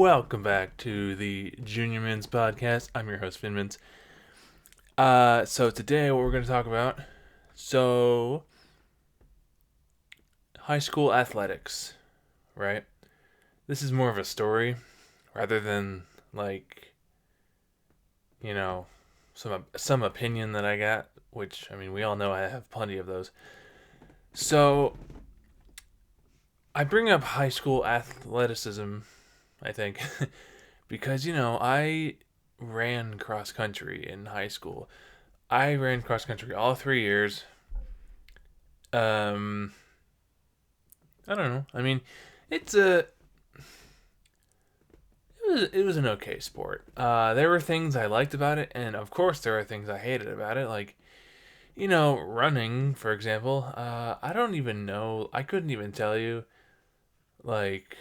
Welcome back to the Junior Mints podcast. I'm your host, Finnmints. So today what we're going to talk about, so high school athletics, right? This is more of a story rather than like, you know, some opinion that I got, which I mean, we all know I have plenty of those. So I bring up high school athleticism, I think, because I ran cross country in high school. I ran cross country all 3 years. Um, I don't know. I mean, it's a it was an okay sport. There were things I liked about it, and of course there are things I hated about it. Like running, for example. I don't even know. I couldn't even tell you like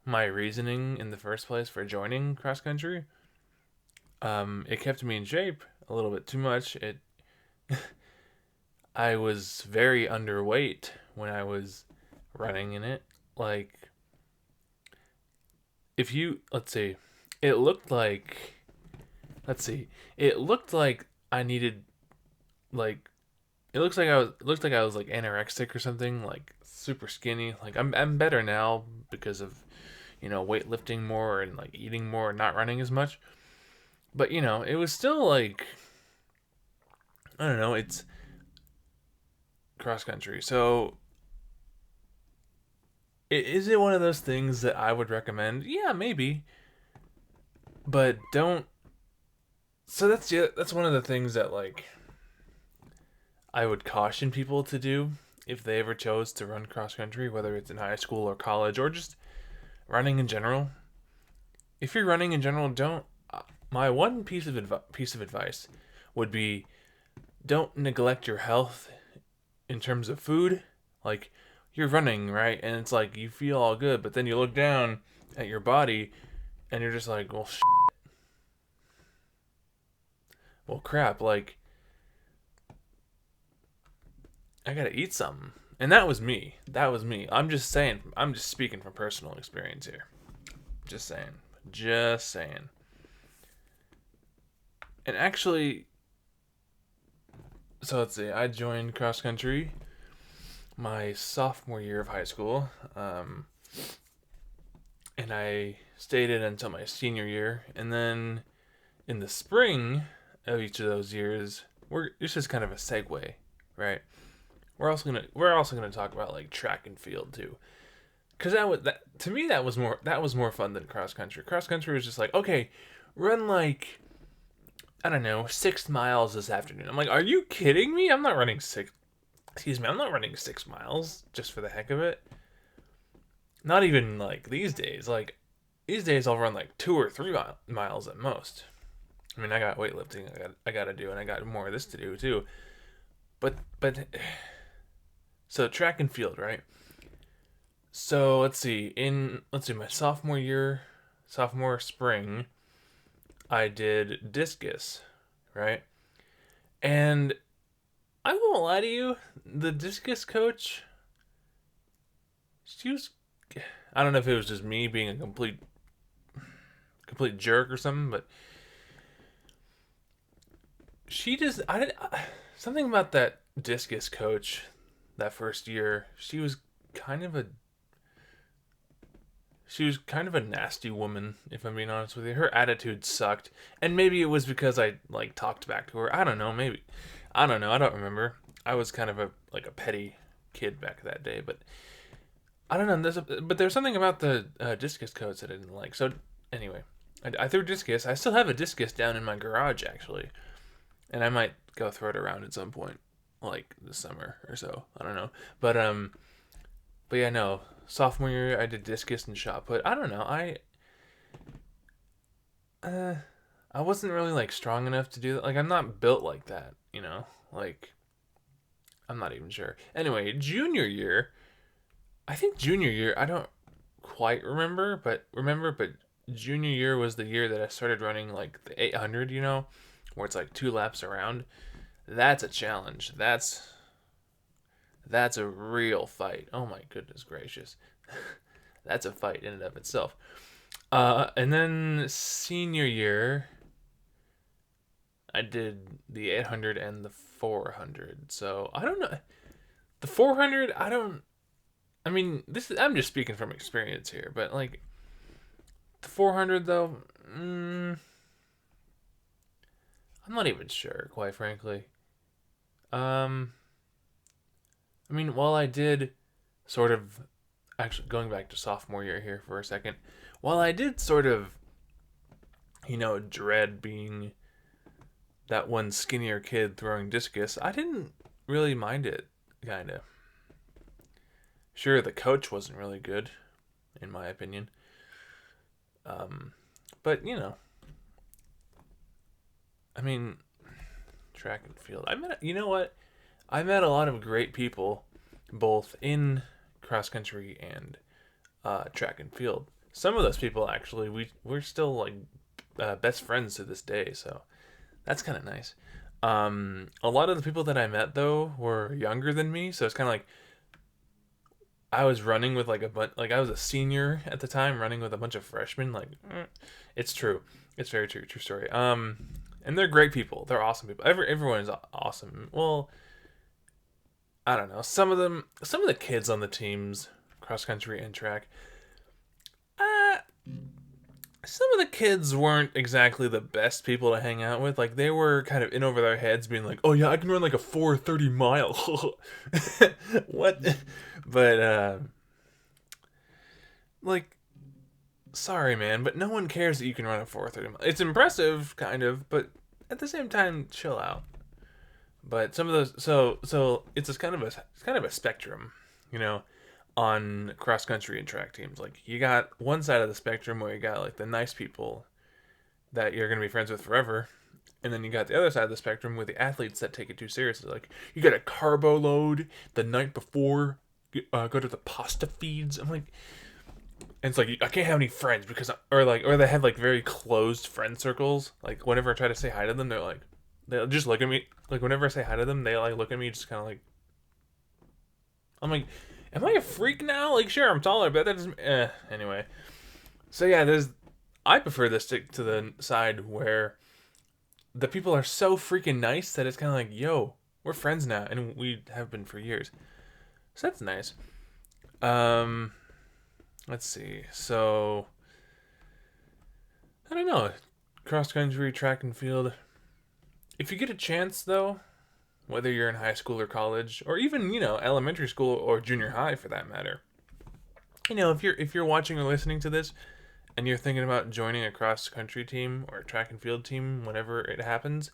my reasoning in the first place for joining cross country. It kept me in shape a little bit too much. I was very underweight when I was running in it. Like, if you, it looked like, let's see, it looked like I needed, like, it looked like I was like anorexic or something, like super skinny. Like, I'm better now because of, weightlifting more and like eating more and not running as much. But, it was still like, I don't know, it's cross country. So, is it one of those things that I would recommend? Yeah, maybe. But don't. So that's one of the things that like I would caution people to do if they ever chose to run cross country, whether it's in high school or college or just running in general. If you're running in general, don't. My one piece of advice would be don't neglect your health in terms of food. Like, you're running, right? And it's like you feel all good, but then you look down at your body and you're just like, well, crap, like, I gotta eat something. And that was me. That was me. I'm just saying, I'm just speaking from personal experience here. Just saying. Just saying. And actually, so let's see, I joined cross country my sophomore year of high school. And I stayed in until my senior year. And then in the spring of each of those years, this is kind of a segue, right? We're also gonna talk about like track and field too, because that to me that was more fun than cross country. Cross country was just like, okay, run like, I don't know, 6 miles this afternoon. I'm like, are you kidding me? I'm not running six. Excuse me, I'm not running 6 miles just for the heck of it. Not even like these days. Like, these days I'll run like 2 or 3 miles at most. I mean, I got weightlifting I got to do, and I got more of this to do too. But so track and field, right? So let's see, my sophomore spring, I did discus, right? And I won't lie to you, the discus coach, she was, I don't know if it was just me being a complete jerk or something, but she just, I didn't, something about that discus coach that first year, kind of a she was kind of a nasty woman, if I'm being honest with you. Her attitude sucked, and maybe it was because I like talked back to her. I don't know, maybe. I don't know. I don't remember. I was kind of a petty kid back that day, but I don't know. There's something about the discus coach that I didn't like. So anyway, I threw discus. I still have a discus down in my garage actually, and I might go throw it around at some point, like this summer or so. I don't know, but yeah, no. Sophomore year, I did discus and shot put. I don't know. Uh, I wasn't really like strong enough to do that. Like, I'm not built like that. Like, I'm not even sure. Anyway, junior year. I think junior year. I don't quite remember, but junior year was the year that I started running like the 800. Where it's like 2 laps around. That's a challenge. That's a real fight. Oh my goodness gracious. That's a fight in and of itself. And then senior year, I did the 800 and the 400. So I don't know. The 400, I don't. I mean, I'm just speaking from experience here, but like the 400 though, I'm not even sure, quite frankly. Um, I mean, while I did sort of actually going back to sophomore year here for a second, while I did sort of dread being that one skinnier kid throwing discus, I didn't really mind it, kind of. Sure, the coach wasn't really good, in my opinion. Um, but I mean, track and field. You know what? I met a lot of great people, both in cross country and track and field. Some of those people actually, we're still like best friends to this day, so that's kind of nice. A lot of the people that I met though were younger than me, so it's kind of like I was running with like a bunch, like I was a senior at the time, running with a bunch of freshmen. Like, it's true, it's very true, true story. And they're great people. They're awesome people. Everyone is awesome. Well, I don't know. Some of the kids on the teams, cross country and track, uh, some of the kids weren't exactly the best people to hang out with. Like they were kind of in over their heads, being like, "Oh yeah, I can run like a 4:30 mile." What? But like, sorry, man, but no one cares that you can run a 4:30 mile. It's impressive, kind of, but at the same time, chill out. But some of those, so it's this kind of a spectrum, you know, on cross country and track teams. Like you got one side of the spectrum where you got like the nice people that you're gonna be friends with forever, and then you got the other side of the spectrum with the athletes that take it too seriously. Like you got a carbo load the night before, go to the pasta feeds. I'm like, and it's like I can't have any friends because, or they have like very closed friend circles. Like whenever I try to say hi to them, they just look at me. Like whenever I say hi to them, they like look at me just kind of like, I'm like, am I a freak now? Like sure, I'm taller, but that doesn't. Anyway, so yeah, I prefer this to the side where the people are so freaking nice that it's kind of like, yo, we're friends now, and we have been for years. So that's nice. Um, let's see. So I don't know, cross country, track and field. If you get a chance, though, whether you're in high school or college, or even elementary school or junior high for that matter, if you're watching or listening to this, and you're thinking about joining a cross country team or a track and field team whenever it happens,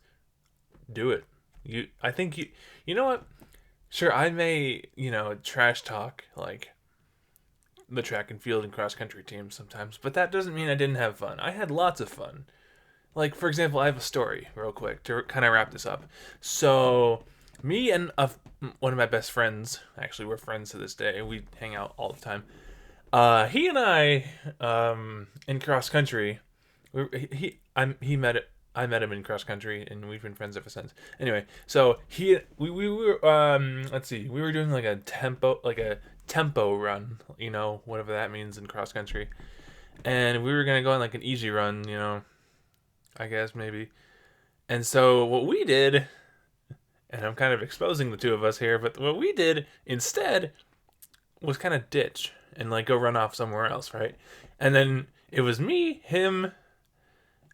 do it. I think you know what? Sure, I may trash talk like the track and field and cross country teams sometimes, but that doesn't mean I didn't have fun. I had lots of fun. Like for example, I have a story real quick to kind of wrap this up. So me and one of my best friends, actually we're friends to this day. We hang out all the time. He and I, in cross country, he met it. I met him in cross country, and we've been friends ever since. Anyway, so we were let's see, we were doing like a tempo run, whatever that means in cross country, and we were gonna go on like an easy run, I guess maybe. And so what we did, and I'm kind of exposing the two of us here, but what we did instead was kind of ditch and like go run off somewhere else, right? And then it was me, him,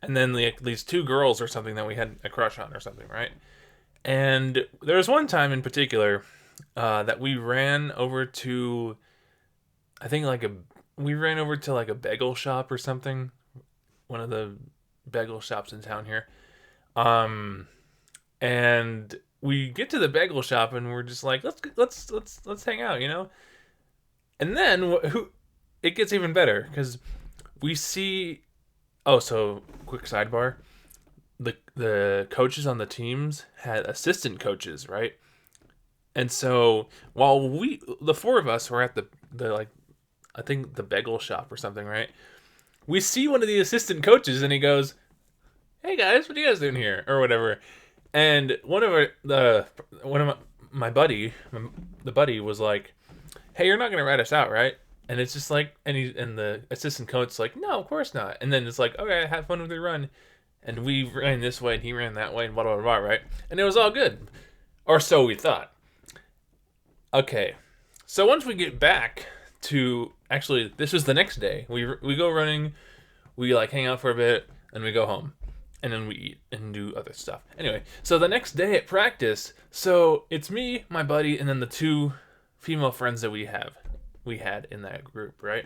and then like these two girls or something that we had a crush on or something, right? And there was one time in particular that we ran over to, I think we ran over to like a bagel shop or something, one of the bagel shops in town here. And we get to the bagel shop and we're just like, let's hang out, And then it gets even better because we see. Oh, so quick sidebar: the coaches on the teams had assistant coaches, right? And so while the four of us were at the like, I think the bagel shop or something, right? We see one of the assistant coaches and he goes, "Hey guys, what are you guys doing here?" or whatever. And one of my buddy, the buddy was like, "Hey, you're not gonna rat us out, right?" And it's just like, and the assistant coach's like, no, of course not. And then it's like, okay, have fun with your run. And we ran this way, and he ran that way, and blah, blah, blah, right? And it was all good. Or so we thought. Okay. So once we get back to, actually, this was the next day. We go running, we like hang out for a bit, and we go home. And then we eat and do other stuff. Anyway, so the next day at practice, so it's me, my buddy, and then the two female friends that we had in that group, right?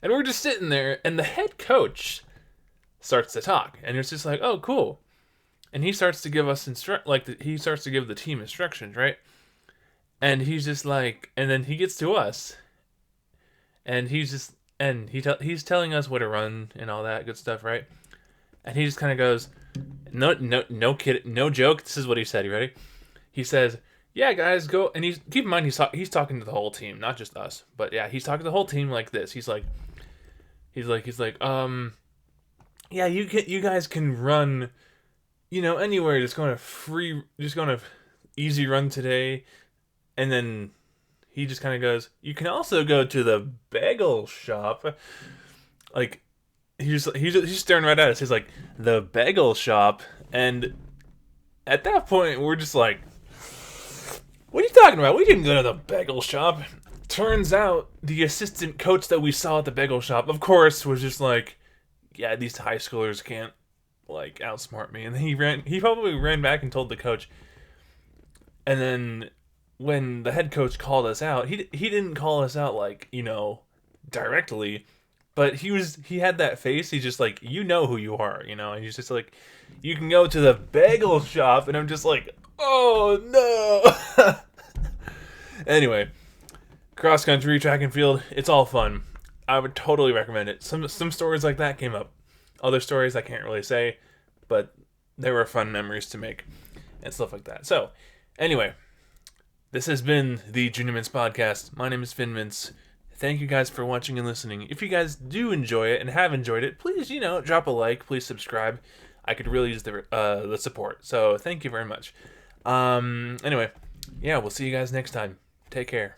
And we're just sitting there, and the head coach starts to talk, and it's just like, oh, cool. And he starts to give us he starts to give the team instructions, right? And he's just like, and then he gets to us, and he's telling us what to run and all that good stuff, right? And he just kind of goes, no kid, no joke. This is what he said. You ready? He says, yeah, guys, go. And keep in mind, he's talking to the whole team, not just us. But yeah, he's talking to the whole team like this. He's like, yeah, you guys can run, anywhere. Just going to easy run today. And then he just kind of goes, you can also go to the bagel shop. Like, he's staring right at us. He's like, the bagel shop. And at that point, we're just like, what are you talking about? We didn't go to the bagel shop. Turns out the assistant coach that we saw at the bagel shop, of course, was just like, yeah, these high schoolers can't like outsmart me. And he probably ran back and told the coach. And then when the head coach called us out, he didn't call us out like, directly, but he had that face. He's just like, who you are, and he's just like, you can go to the bagel shop. And I'm just like, oh no. Anyway, cross country, track and field, it's all fun. I would totally recommend it. Some stories like that came up. Other stories I can't really say, but they were fun memories to make and stuff like that. So, anyway, this has been the Junior Mints Podcast. My name is Finnmints. Thank you guys for watching and listening. If you guys do enjoy it and have enjoyed it, please, drop a like. Please subscribe. I could really use the support. So, thank you very much. Anyway, yeah, we'll see you guys next time. Take care.